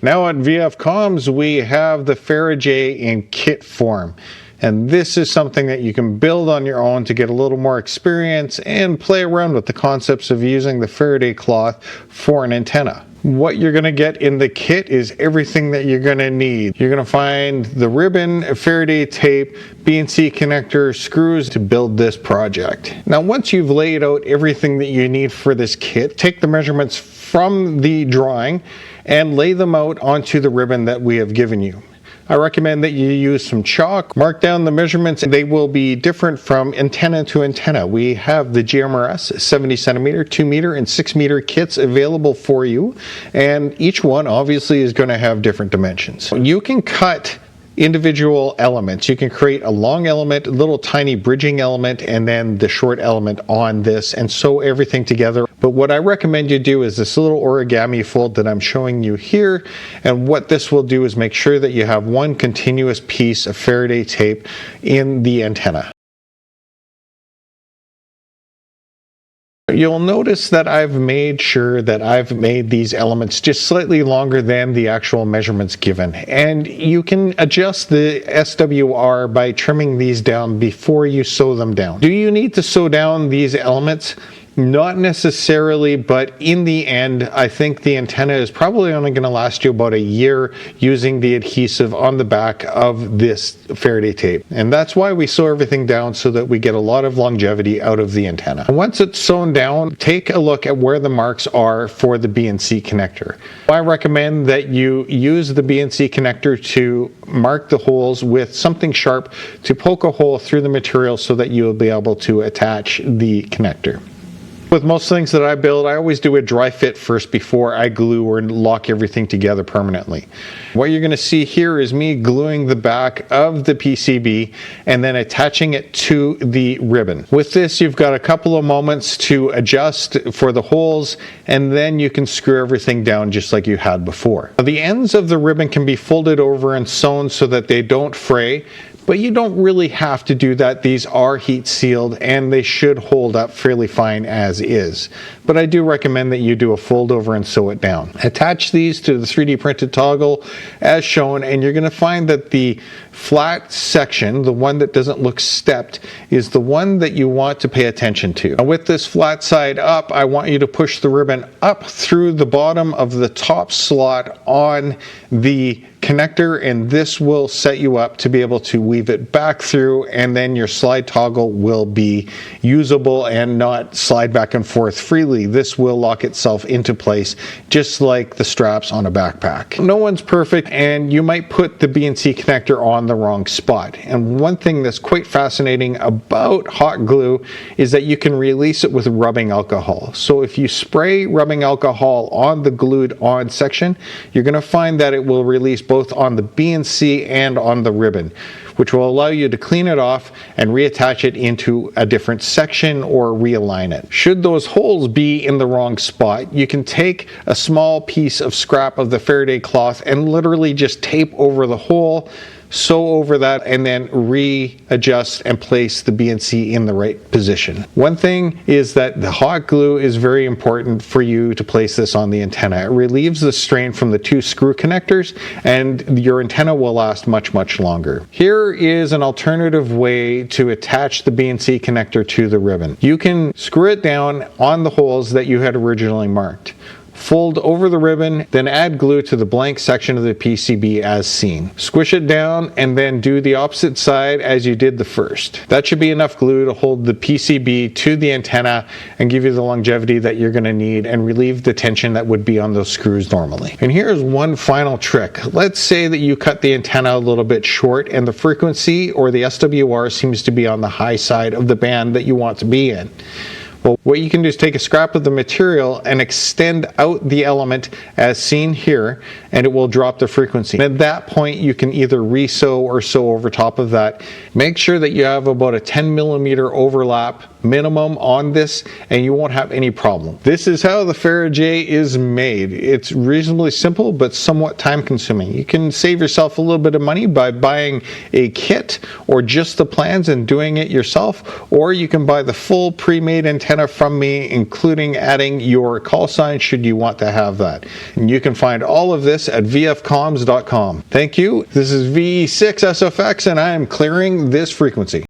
Now at VF Comms, we have the Fara-J in kit form. And this is something that you can build on your own to get a little more experience and play around with the concepts of using the Faraday cloth for an antenna. What you're going to get in the kit is everything that you're going to need. You're going to find the ribbon, Faraday tape, BNC connector, screws to build this project. Now once you've laid out everything that you need for this kit, take the measurements from the drawing and lay them out onto the ribbon that we have given you. I recommend that you use some chalk, mark down the measurements. They will be different from antenna to antenna. We have the GMRS 70 centimeter, 2 meter, and 6 meter kits available for you, and each one obviously is going to have different dimensions. You can cut individual elements. You can create a long element, a little tiny bridging element, and then the short element on this, and sew everything together. But what I recommend you do is this little origami fold that I'm showing you here, and what this will do is make sure that you have one continuous piece of Faraday tape in the antenna. You'll notice that I've made sure that I've made these elements just slightly longer than the actual measurements given. And you can adjust the SWR by trimming these down before you sew them down. Do you need to sew down these elements? Not necessarily, but in the end, I think the antenna is probably only going to last you about a year using the adhesive on the back of this Faraday tape. And that's why we sew everything down, so that we get a lot of longevity out of the antenna. Once it's sewn down, take a look at where the marks are for the BNC connector. I recommend that you use the BNC connector to mark the holes with something sharp to poke a hole through the material so that you'll be able to attach the connector. With most things that I build, I always do a dry fit first before I glue or lock everything together permanently. What you're going to see here is me gluing the back of the PCB and then attaching it to the ribbon. With this, you've got a couple of moments to adjust for the holes, and then you can screw everything down just like you had before. The ends of the ribbon can be folded over and sewn so that they don't fray, but you don't really have to do that. These are heat sealed and they should hold up fairly fine as is. But I do recommend that you do a fold over and sew it down. Attach these to the 3D printed toggle as shown, and you're going to find that the flat section, the one that doesn't look stepped, is the one that you want to pay attention to. Now with this flat side up, I want you to push the ribbon up through the bottom of the top slot on the connector, and this will set you up to be able to weave it back through, and then your slide toggle will be usable and not slide back and forth freely. This will lock itself into place just like the straps on a backpack. No one's perfect, and you might put the BNC connector on the wrong spot. And one thing that's quite fascinating about hot glue is that you can release it with rubbing alcohol. So if you spray rubbing alcohol on the glued on section, you're going to find that it will release both on the BNC and on the ribbon, which will allow you to clean it off and reattach it into a different section or realign it. Should those holes be in the wrong spot, you can take a small piece of scrap of the Faraday cloth and literally just tape over the hole, sew over that, and then readjust and place the BNC in the right position. One thing is that the hot glue is very important for you to place this on the antenna. It relieves the strain from the two screw connectors, and your antenna will last much, much longer. Here is an alternative way to attach the BNC connector to the ribbon. You can screw it down on the holes that you had originally marked. Fold over the ribbon, then add glue to the blank section of the PCB as seen. Squish it down and then do the opposite side as you did the first. That should be enough glue to hold the PCB to the antenna and give you the longevity that you're going to need and relieve the tension that would be on those screws normally. And here's one final trick. Let's say that you cut the antenna a little bit short and the frequency or the SWR seems to be on the high side of the band that you want to be in. Well, what you can do is take a scrap of the material and extend out the element as seen here, and it will drop the frequency. At that point, you can either re-sew or sew over top of that. Make sure that you have about a 10 millimeter overlap minimum on this, and you won't have any problem. This is how the Fara-J is made. It's reasonably simple, but somewhat time consuming. You can save yourself a little bit of money by buying a kit or just the plans and doing it yourself, or you can buy the full pre-made antenna from me, including adding your call sign should you want to have that. And you can find all of this at vfcoms.com. Thank you. This is V6SFX, and I am clearing this frequency.